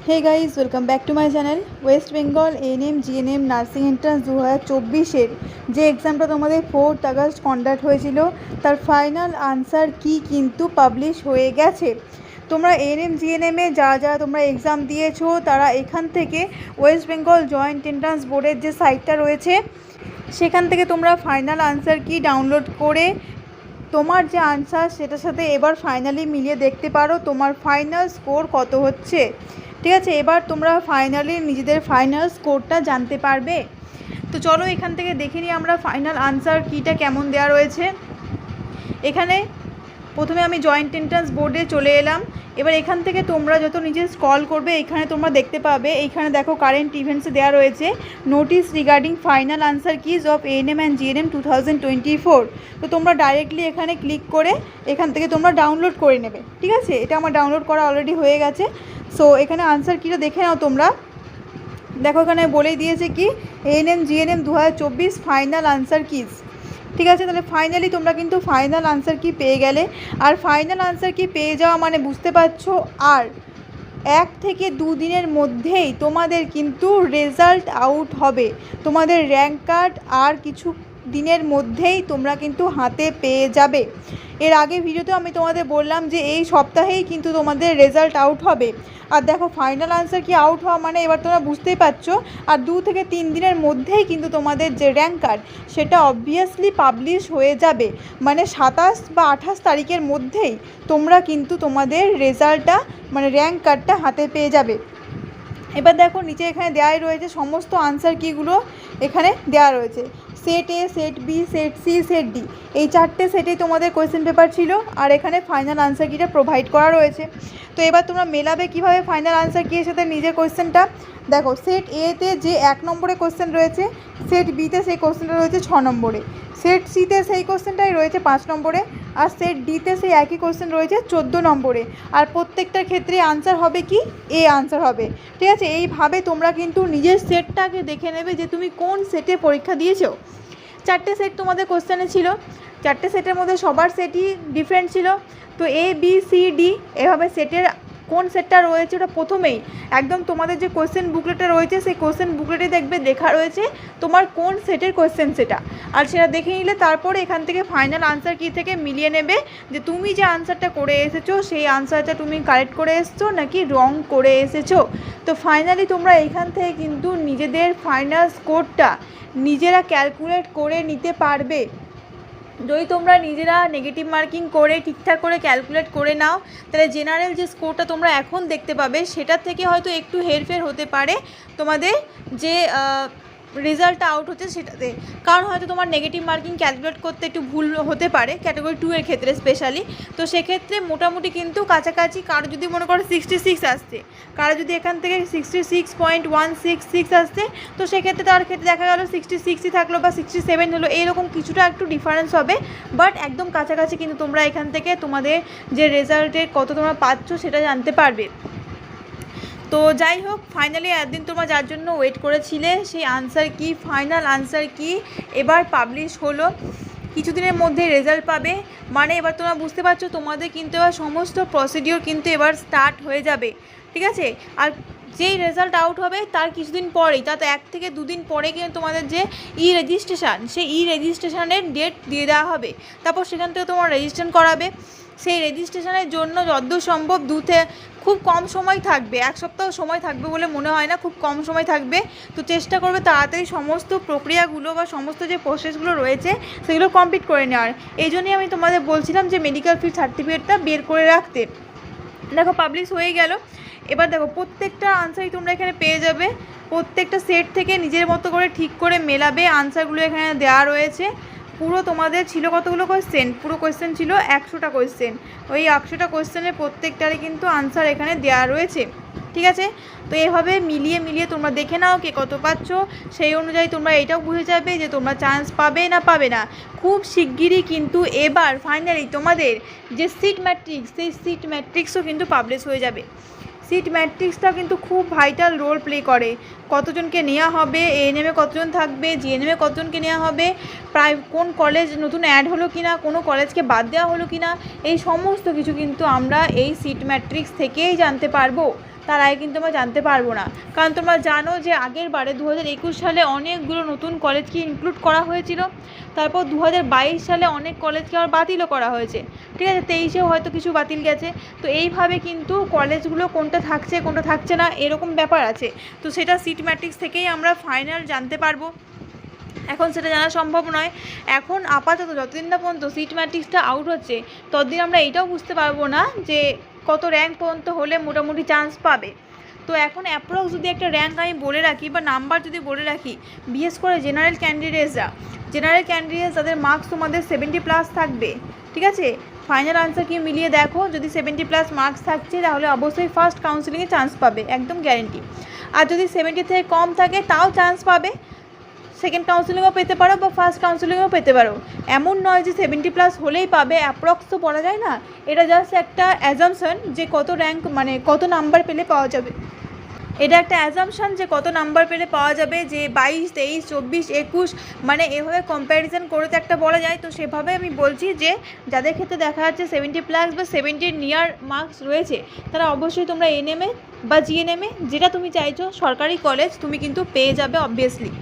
Hey guys welcome back to my channel. West Bengal ANM GNM nursing entrance 2024-এর যে এক্সামটা তোমাদের 4 আগস্ট কন্ডাক্ট হয়েছিল তার ফাইনাল আনসার কি কিন্তু পাবলিশ হয়ে গেছে। তোমরা এএনএম জিএনএমে যারা তোমরা এক্সাম দিয়েছো তারা এখান থেকে ওয়েস্ট বেঙ্গল জয়েন্ট এন্ট্রান্স বোর্ডের যে সাইটটা রয়েছে সেখান থেকে তোমরা ফাইনাল আনসার কি ডাউনলোড করে তোমার যে আনসার সেটার সাথে এবার ফাইনালি মিলিয়ে দেখতে পারো তোমার ফাইনাল স্কোর কত হচ্ছে। ঠিক আছে, এবার তোমরা ফাইনালি নিজেদের ফাইনাল স্কোরটা জানতে পারবে। তো চলো এখান থেকে দেখে নিই আমরা ফাইনাল আনসার কিটা কেমন দেওয়া রয়েছে। এখানে প্রথমে আমি জয়েন্ট এন্ট্রান্স বোর্ডে চলে এলাম। এবার এখান থেকে তোমরা যত নিজে স্ক্রল করবে এখানে তোমরা দেখতে পাবে, এইখানে দেখো কারেন্ট ইভেন্টসে দেওয়া রয়েছে notice regarding final answer keys of ANM and GNM 2024। তো তোমরা ডাইরেক্টলি এখানে ক্লিক করে এখান থেকে তোমরা ডাউনলোড করে নেবে। ঠিক আছে, এটা আমার ডাউনলোড করা অলরেডি হয়ে গেছে। সো এখানে আনসার কিটা দেখে নাও তোমরা। দেখো এখানে বলেই দিয়েছে কি ANM GNM 2024 final answer keys. ঠিক আছে, তাহলে ফাইনালি তোমরা কিন্তু ফাইনাল আনসার কি পেয়ে গেলে। আর ফাইনাল আনসার কি পেয়ে যাওয়া মানে বুঝতে পারছো আর 1 থেকে 2 দিনের মধ্যেই তোমাদের কিন্তু রেজাল্ট আউট হবে। তোমাদের র্যাঙ্ক কার্ড আর কিছু দিনের মধ্যেই তোমরা কিন্তু হাতে পেয়ে যাবে। এর আগে ভিডিওতে আমি তোমাদের বললাম যে এই সপ্তাহেই কিন্তু তোমাদের রেজাল্ট আউট হবে। আর দেখো ফাইনাল আনসার কি আউট হওয়া মানে এবার তোমরা বুঝতেই পারছো আর 2 থেকে 3 দিনের মধ্যেই কিন্তু তোমাদের যে র্যাঙ্ক কার্ড সেটা অবভিয়াসলি পাবলিশ হয়ে যাবে। মানে 27 বা 28 তারিখের মধ্যেই তোমরা কিন্তু তোমাদের রেজাল্টটা মানে র্যাঙ্ক কার্ডটা হাতে পেয়ে যাবে। এবার দেখো নিচে এখানে দেওয়াই রয়েছে সমস্ত আনসার কিগুলো এখানে দেওয়া রয়েছে। Set A, set B, set C, set D, এই 4টে সেটেই তোমাদের কোয়েশ্চেন পেপার ছিল আর এখানে ফাইনাল আনসার কিটা প্রোভাইড করা রয়েছে। তো এবার তোমরা মেলাবে কিভাবে ফাইনাল আনসার কির সাথে নিজের কোয়েশ্চেনটা। দেখো সেট এতে যে 1 নম্বরে কোয়েশ্চেন রয়েছে, সেট বিতে সেই কোয়েশ্চেনটা রয়েছে 6 নম্বরে, সেট সিতে সেই কোয়েশ্চেনটাই রয়েছে 5 নম্বরে, আর সেট ডিতে সেই একই কোয়েশ্চেন রয়েছে 14 নম্বরে। আর প্রত্যেকটার ক্ষেত্রে আনসার হবে কি এ আনসার হবে। ঠিক আছে, এইভাবে তোমরা কিন্তু নিজের সেটটাকে দেখে নেবে যে তুমি কোন সেটে পরীক্ষা দিয়েছো। 4টে সেট তোমাদের কোশ্চেনে ছিল, 4টে সেটের মধ্যে সবার সেটই ডিফারেন্ট ছিল। তো এ বি সি ডি এভাবে সেটের কোন সেটটা রয়েছে ওটা প্রথমেই একদম তোমাদের যে কোশ্চেন বুকলেটটা রয়েছে সেই কোশ্চেন বুকলেটে দেখবে লেখা রয়েছে তোমার কোন সেটের কোশ্চেন সেটা। আর সেটা দেখে নিলে তারপরে এখান থেকে ফাইনাল আনসার কি থেকে মিলিয়ে নেবে যে তুমি যে আনসারটা করে এসেছো সেই আনসারটা তুমি কারেক্ট করে এসেছো নাকি রং করে এসেছো। তো ফাইনালি তোমরা এখান থেকে কিন্তু নিজেদের ফাইনাল স্কোরটা নিজেরা ক্যালকুলেট করে নিতে পারবে। যদি তোমরা নিজেরা নেগেটিভ মার্কিং করে ঠিকঠাক করে ক্যালকুলেট করে নাও তাহলে জেনারেল যে স্কোরটা তোমরা এখন দেখতে পাবে সেটার থেকে হয়তো একটু হেরফের হতে পারে তোমাদের যে রেজাল্টটা আউট হচ্ছে সেটাতে। কারণ হয়তো তোমার নেগেটিভ মার্কিং ক্যালকুলেট করতে একটু ভুল হতে পারে ক্যাটাগরি 2 এর ক্ষেত্রে স্পেশালি। তো সেক্ষেত্রে মোটামুটি কিন্তু কাছাকাছি কারো যদি মনে করো 66 আসছে, কারো যদি এখান থেকে 66.166 আসছে তো সেক্ষেত্রে তার ক্ষেত্রে দেখা গেলো 66ই থাকলো বা 67 হলো, এইরকম কিছুটা একটু ডিফারেন্স হবে। বাট একদম কাছাকাছি কিন্তু তোমরা এখান থেকে তোমাদের যে রেজাল্টের কত তোমরা পাচ্ছ সেটা জানতে পারবে। তো যাই হোক ফাইনালি একদিন তোমরা যার জন্য ওয়েট করেছিলে সেই আনসার কি ফাইনাল আনসার কি এবার পাবলিশ হলো। কিছুদিনের মধ্যে রেজাল্ট পাবে মানে এবার তোমরা বুঝতে পারছো তোমাদের কিন্তু এবার সমস্ত প্রসিডিওর কিন্তু এবার স্টার্ট হয়ে যাবে। ঠিক আছে, আর যেই রেজাল্ট আউট হবে তার কিছুদিন পরেই তাতে 1 থেকে 2 দিন পরে কিন্তু তোমাদের যে রেজিস্ট্রেশন সেই রেজিস্ট্রেশনের ডেট দিয়ে দেওয়া হবে। তারপর সেখান থেকে তোমার রেজিস্ট্রেশন করাবে। সেই রেজিস্ট্রেশনের জন্য যতদূর সম্ভব খুব কম সময় থাকবে, 1 সপ্তাহ সময় থাকবে বলে মনে হয় না, খুব কম সময় থাকবে। তো চেষ্টা করবে তাড়াতাড়ি সমস্ত প্রক্রিয়াগুলো বা সমস্ত যে প্রসেসগুলো রয়েছে সেগুলো কমপ্লিট করে নেওয়ার। এই জন্যই আমি তোমাদের বলছিলাম যে মেডিকেল ফিল্ড সার্টিফিকেটটা বের করে রাখতে। দেখো পাবলিশ হয়ে গেল। এবার দেখো প্রত্যেকটা আনসারই তোমরা এখানে পেয়ে যাবে। প্রত্যেকটা সেট থেকে নিজের মতো করে ঠিক করে মেলাবে। আনসারগুলো এখানে দেওয়া রয়েছে। পুরো তোমাদের ছিল কতগুলো কোয়েশ্চেন, পুরো কোয়েশ্চেন ছিল 100টা কোয়েশ্চেন। ওই 100টা কোয়েশ্চেনের প্রত্যেকটারই কিন্তু আনসার এখানে দেওয়া রয়েছে। ঠিক আছে, তো এইভাবে মিলিয়ে মিলিয়ে তোমরা দেখে নাও কে কত পাচ্ছ, সেই অনুযায়ী তোমরা এটাও বুঝে যাবে যে তোমরা চান্স পাবে না পাবে না। খুব শিগগিরই কিন্তু এবার ফাইনালি তোমাদের যে সিট ম্যাট্রিক্স সেই সিট ম্যাট্রিক্সও কিন্তু পাবলিশ হয়ে যাবে। সিট ম্যাট্রিক্সটা কিন্তু খুব ভাইটাল রোল প্লে করে। কতজনকে নেওয়া হবে, এএনএমে কতজন থাকবে, জিএনএমে কতজনকে নেওয়া হবে, প্রায় কোন কলেজ নতুন অ্যাড হলো কি না, কোনো কলেজকে বাদ দেওয়া হলো কি না, এই সমস্ত কিছু কিন্তু আমরা এই সিট ম্যাট্রিক্স থেকেই জানতে পারবো। তার আগে কিন্তু আমরা জানতে পারবো না। কারণ তোমরা জানো যে আগের বারে 2021 সালে অনেকগুলো নতুন কলেজকে ইনক্লুড করা হয়েছিল, তারপর 2022 সালে অনেক কলেজকে আবার বাতিলও করা হয়েছে, ঠিক আছে। 23-এও হয়তো কিছু বাতিল গেছে। তো এইভাবে কিন্তু কলেজগুলো কোনটা থাকছে কোনটা থাকছে না এরকম ব্যাপার আছে। তো সেটা সিট ম্যাট্রিক্স থেকেই আমরা ফাইনাল জানতে পারবো। এখন সেটা জানা সম্ভব নয়। এখন আপাতত যতদিন না পর্যন্ত সিট ম্যাট্রিক্সটা আউট হচ্ছে ততদিন আমরা এটাও বুঝতে পারবো না যে কত র্যাঙ্ক পর্যন্ত হলে মোটামুটি চান্স পাবে। তো এখন অ্যাপ্রক্স যদি একটা র্যাঙ্ক আমি বলে রাখি বা নাম্বার যদি বলে রাখি, বিশেষ করে জেনারেল ক্যান্ডিডেটস তাদের মার্কস তোমাদের 70+ থাকবে, ঠিক আছে। ফাইনাল আনসার কি মিলিয়ে দেখো, যদি 70+ মার্কস থাকছে তাহলে অবশ্যই ফার্স্ট কাউন্সিলিংয়ে চান্স পাবে, একদম গ্যারেন্টি। আর যদি 70 থেকে কম থাকে তাও চান্স পাবে, সেকেন্ড কাউন্সিলিংও পেতে পারো বা ফার্স্ট কাউন্সিলিংও পেতে পারো। এমন নয় যে 70+ হলেই পাবে, অ্যাপ্রক্স তো বলা যায় না। এটা জাস্ট একটা অ্যাজাম্পশন যে কত র্যাঙ্ক মানে কত নাম্বার পেলে পাওয়া যাবে, এটা একটা অ্যাজাম্পশন যে কত নাম্বার পেলে পাওয়া যাবে, যে 22, 23, 24, 21 মানে এভাবে কম্প্যারিজন করে তো একটা বলা যায়। তো সেভাবে আমি বলছি যে যাদের ক্ষেত্রে দেখা যাচ্ছে 70+ বা 70 নিয়ার মার্কস রয়েছে তারা অবশ্যই তোমরা এনএমএ বা জিএনএমএ যেটা তুমি চাইছো সরকারি কলেজ তুমি কিন্তু পেয়ে যাবে অবভিয়াসলি।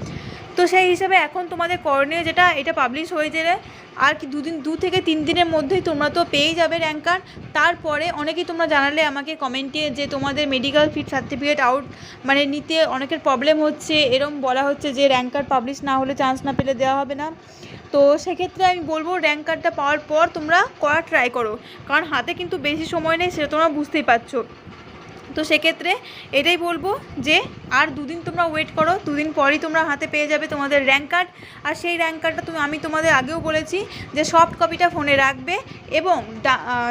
তো সেই হিসাবে এখন তোমাদের করণীয় যেটা, এটা পাবলিশ হয়ে গেলে আর কি 2 থেকে 3 দিনের মধ্যেই তোমরা তো পেয়েই যাবে র্যাঙ্ক কার্ড। তারপরে অনেকেই তোমরা জানালে আমাকে কমেন্টে যে তোমাদের মেডিকেল ফিট সার্টিফিকেট আউট মানে নিতে অনেকের প্রবলেম হচ্ছে, এরম বলা হচ্ছে যে র্যাঙ্ক কার্ড পাবলিশ না হলে চান্স না পেলে দেওয়া হবে না। তো সেক্ষেত্রে আমি বলবো র্যাঙ্ক কার্ডটা পাওয়ার পর তোমরা করার ট্রাই করো, কারণ হাতে কিন্তু বেশি সময় নেই, সেটা তোমরা বুঝতেই পারছো। তো সেক্ষেত্রে এটাই বলবো যে আর 2 দিন তোমরা ওয়েট করো, 2 দিন পরই তোমরা হাতে পেয়ে যাবে তোমাদের র্যাঙ্ক কার্ড। আর সেই র্যাঙ্ক কার্ডটা আমি তোমাদের আগেও বলেছি যে সফট কপিটা ফোনে রাখবে এবং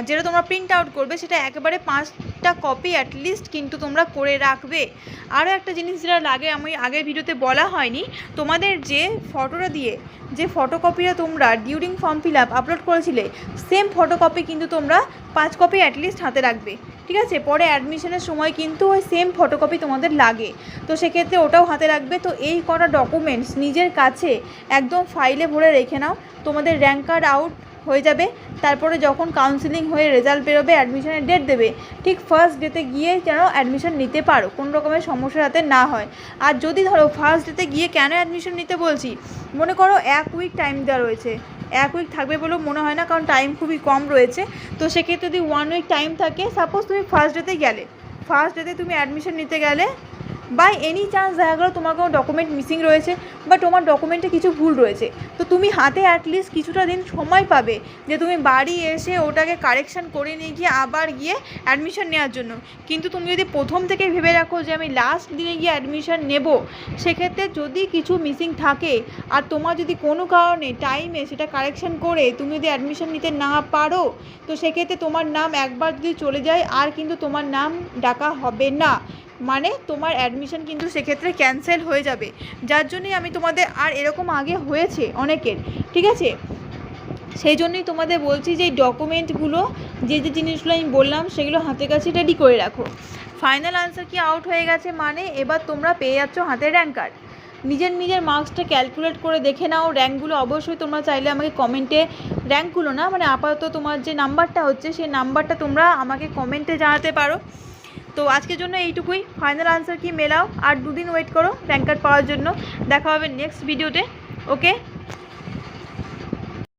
যেটা তোমরা প্রিন্ট আউট করবে সেটা একেবারে 5টা কপি অ্যাটলিস্ট কিন্তু তোমরা করে রাখবে। আরও একটা জিনিস যেটা লাগে, আমি আগের ভিডিওতে বলা হয়নি, তোমাদের যে ফটোটা দিয়ে যে ফটোকপিটা তোমরা during form fill up upload করেছিলে সেম ফটোকপি কিন্তু তোমরা 5 কপি অ্যাটলিস্ট হাতে রাখবে, ঠিক আছে। পরে অ্যাডমিশনের সময় কিন্তু ওই সেম ফটোকপি তোমাদের লাগে, তো সেক্ষেত্রে ওটাও হাতে রাখবে। তো এই কটা ডকুমেন্টস নিজের কাছে একদম ফাইলে ভরে রেখে নাও, তোমাদের র্যাঙ্ক কার্ড আউট হয়ে যাবে। তারপরে যখন কাউন্সিলিং হয়ে রেজাল্ট বেরোবে, অ্যাডমিশনের ডেট দেবে, ঠিক ফার্স্ট ডেতে গিয়ে যেন অ্যাডমিশন নিতে পারো, কোনো রকমের সমস্যা যাতে না হয়। আর যদি ধরো ফার্স্ট ডেতে গিয়ে কেন অ্যাডমিশন নিতে বলছি, মনে করো 1 উইক টাইম দেওয়া রয়েছে, 1 উইক থাকবে বলেও মনে হয় না, কারণ টাইম খুবই কম রয়েছে। তো সেক্ষেত্রে যদি 1 উইক টাইম থাকে, সাপোজ তুমি ফার্স্ট ডেতে গেলে, ফার্স্ট ডেতে তুমি অ্যাডমিশন নিতে গেলে, বাই এনি চান্স দেখা গেলো তোমার কোনো ডকুমেন্ট মিসিং রয়েছে বা তোমার ডকুমেন্টে কিছু ভুল রয়েছে, তো তুমি হাতে অ্যাটলিস্ট কিছুটা দিন সময় পাবে যে তুমি বাড়ি এসে ওটাকে কারেকশান করে নিয়ে গিয়ে আবার গিয়ে অ্যাডমিশন নেওয়ার জন্য। কিন্তু তুমি যদি প্রথম থেকেই ভেবে রাখো যে আমি লাস্ট দিনে গিয়ে অ্যাডমিশন নেব, সেক্ষেত্রে যদি কিছু মিসিং থাকে আর তোমার যদি কোনো কারণে টাইমে সেটা কারেকশান করে তুমি যদি অ্যাডমিশন নিতে না পারো, তো সেক্ষেত্রে তোমার নাম একবার যদি চলে যায় আর কিন্তু তোমার নাম ডাকা হবে না, মানে তোমার অ্যাডমিশন কিন্তু সেক্ষেত্রে ক্যান্সেল হয়ে যাবে। যার জন্যই আমি তোমাদের, আর এরকম আগে হয়েছে অনেকের, ঠিক আছে, সেই জন্যই তোমাদের বলছি যে এই ডকুমেন্টগুলো যে জিনিসগুলো আমি বললাম সেগুলো হাতের কাছে রেডি করে রাখো। ফাইনাল আনসার কি আউট হয়ে গেছে মানে এবার তোমরা পেয়ে যাচ্ছ হাতে র্যাঙ্ক কার্ড। নিজের মার্কসটা ক্যালকুলেট করে দেখে নাও, র্যাঙ্কগুলো অবশ্যই তোমরা চাইলে আমাকে কমেন্টে, র্যাঙ্কগুলো না মানে আপাতত তোমার যে নাম্বারটা হচ্ছে সেই নাম্বারটা তোমরা আমাকে কমেন্টে জানাতে পারো। তো আজকের জন্য এইটুকুই, ফাইনাল আনসার কি মেলাও, আর 2 দিন ওয়েট করো র্যাঙ্ক কার্ড পাওয়ার জন্য। দেখা হবে নেক্সট ভিডিওতে, ওকে।